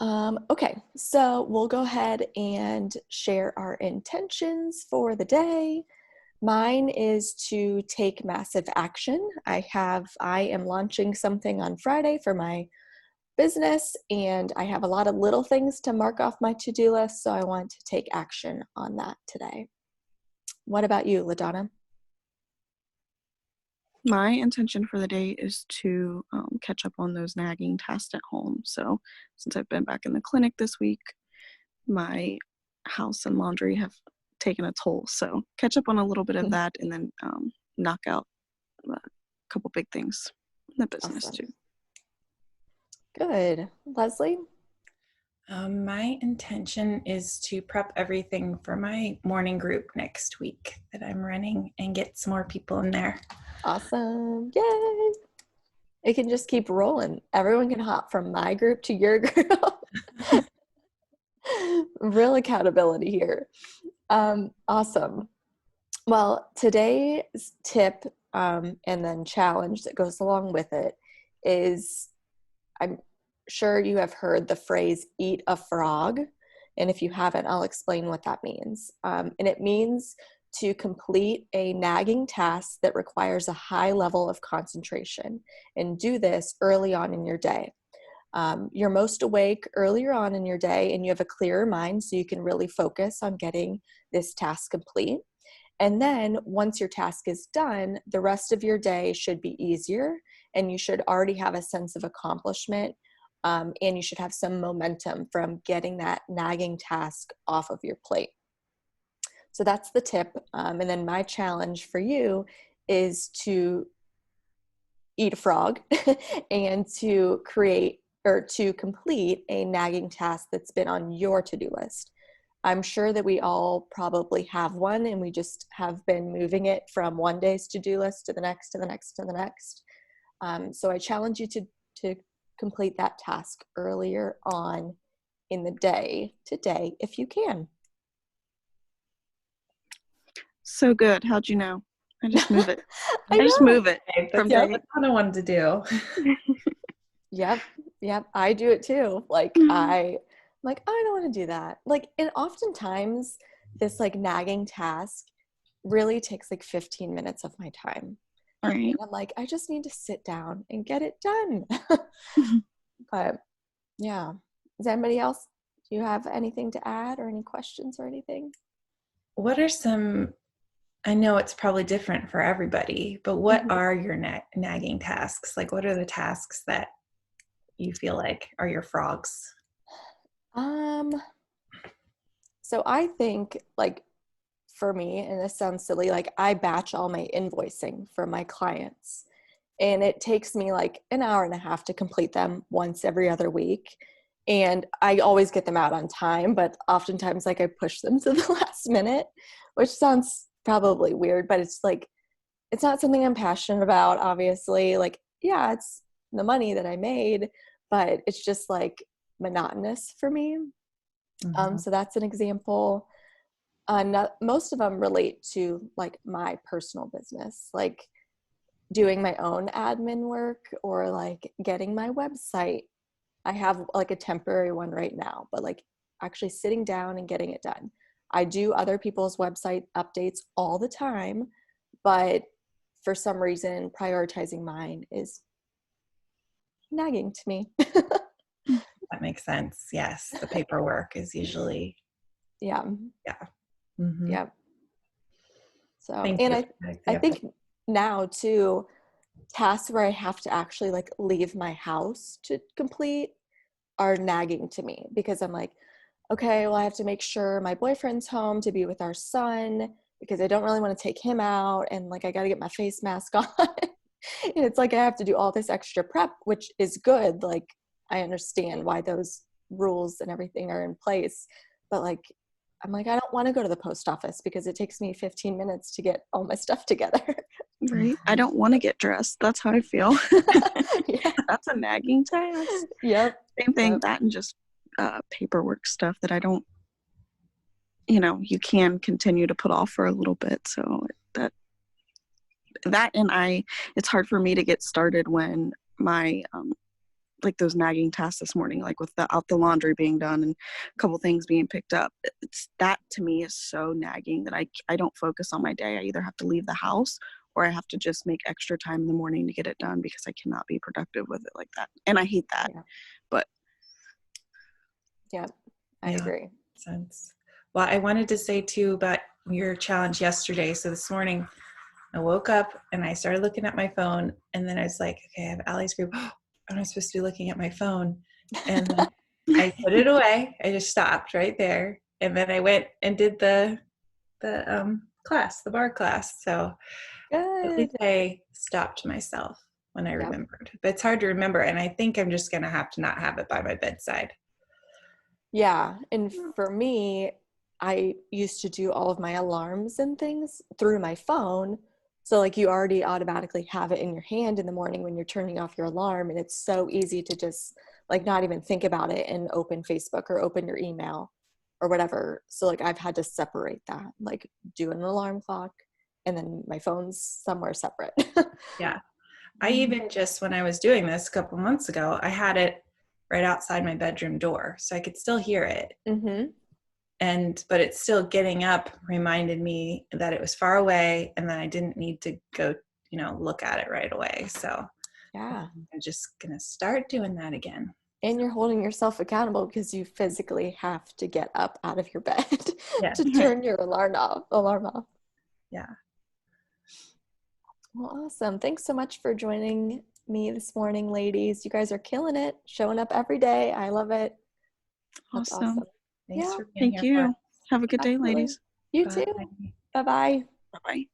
Okay, so we'll go ahead and share our intentions for the day. Mine is to take massive action. I am launching something on Friday for my business, and I have a lot of little things to mark off my to-do list, so I want to take action on that today. What about you, LaDonna? My intention for the day is to catch up on those nagging tasks at home. So, since I've been back in the clinic this week, my house and laundry have taken a toll. So, catch up on a little bit of that and then knock out a couple big things in the business too. Awesome. Good. Leslie? My intention is to prep everything for my morning group next week that I'm running and get some more people in there. Awesome. Yay. It can just keep rolling. Everyone can hop from my group to your group. Real accountability here. Awesome. Well, today's tip and then challenge that goes along with it is, I'm sure you have heard the phrase eat a frog. And if you haven't, I'll explain what that means. And it means to complete a nagging task that requires a high level of concentration, and do this early on in your day. You're most awake earlier on in your day, and you have a clearer mind, so you can really focus on getting this task complete. And then once your task is done, the rest of your day should be easier, and you should already have a sense of accomplishment, and you should have some momentum from getting that nagging task off of your plate. So that's the tip. And then my challenge for you is to eat a frog and to create or to complete a nagging task that's been on your to-do list. I'm sure that we all probably have one, and we just have been moving it from one day's to-do list to the next, to the next, to the next. So I challenge you to complete that task earlier on in the day today, if you can. So good. How'd you know? I just move it. I just know. move it. That's Yep. what I wanted to do. Yep. I do it too. I don't want to do that. And oftentimes this nagging task really takes 15 minutes of my time. Right. And I'm I just need to sit down and get it done. But yeah. Does anybody else, do you have anything to add or any questions or anything? What are some, I know it's probably different for everybody, but what are your nagging tasks? What are the tasks that you feel like are your frogs? So I think for me, and this sounds silly, I batch all my invoicing for my clients, and it takes me an hour and a half to complete them once every other week. And I always get them out on time, but oftentimes I push them to the last minute, which sounds probably weird, but it's it's not something I'm passionate about, obviously. Yeah, it's the money that I made, but it's just monotonous for me. So that's an example. Most of them relate to my personal business, doing my own admin work or getting my website. I have a temporary one right now, but actually sitting down and getting it done. I do other people's website updates all the time, but for some reason prioritizing mine is nagging to me. That makes sense. Yes, the paperwork is usually Yeah. Mm-hmm. Yeah. So, Thank and you. I think now too, tasks where I have to actually leave my house to complete are nagging to me, because I'm okay, well, I have to make sure my boyfriend's home to be with our son, because I don't really want to take him out, and I got to get my face mask on. And it's I have to do all this extra prep, which is good. I understand why those rules and everything are in place, but I'm I don't want to go to the post office because it takes me 15 minutes to get all my stuff together. Right. I don't want to get dressed. That's how I feel. Yeah. That's a nagging task. Yep. Same thing, Yep. that and just paperwork stuff that I don't, you can continue to put off for a little bit. So that and it's hard for me to get started when my like those nagging tasks this morning, like without the laundry being done and a couple things being picked up. It's that to me is so nagging that I don't focus on my day. I either have to leave the house or I have to just make extra time in the morning to get it done because I cannot be productive with it like that. And I hate that. Yeah. But yeah, I agree. Sense. Well, I wanted to say too about your challenge yesterday. So this morning I woke up and I started looking at my phone, and then I was like, okay, I have Allie's group. I'm not supposed to be looking at my phone. And then I put it away. I just stopped right there. And then I went and did the class, the bar class. So at least I stopped myself when I remembered. But it's hard to remember. And I think I'm just going to have to not have it by my bedside. Yeah. And for me, I used to do all of my alarms and things through my phone. So like you already automatically have it in your hand in the morning when you're turning off your alarm. And it's so easy to just like not even think about it and open Facebook or open your email or whatever. So like I've had to separate that, like do an alarm clock and then my phone's somewhere separate. Yeah. I even just, when I was doing this a couple months ago, I had it right outside my bedroom door. So I could still hear it. Mm-hmm. But it's still getting up reminded me that it was far away and that I didn't need to go, look at it right away. So yeah, I'm just going to start doing that again. And you're holding yourself accountable because you physically have to get up out of your bed Yeah. to turn your alarm off. Yeah. Well, awesome. Thanks so much for joining me this morning, ladies. You guys are killing it, showing up every day. I love it. That's awesome. Thanks Yeah. for being thank here. you. Have a good day, Absolutely. ladies. You Bye. too. Bye-bye. Bye-bye.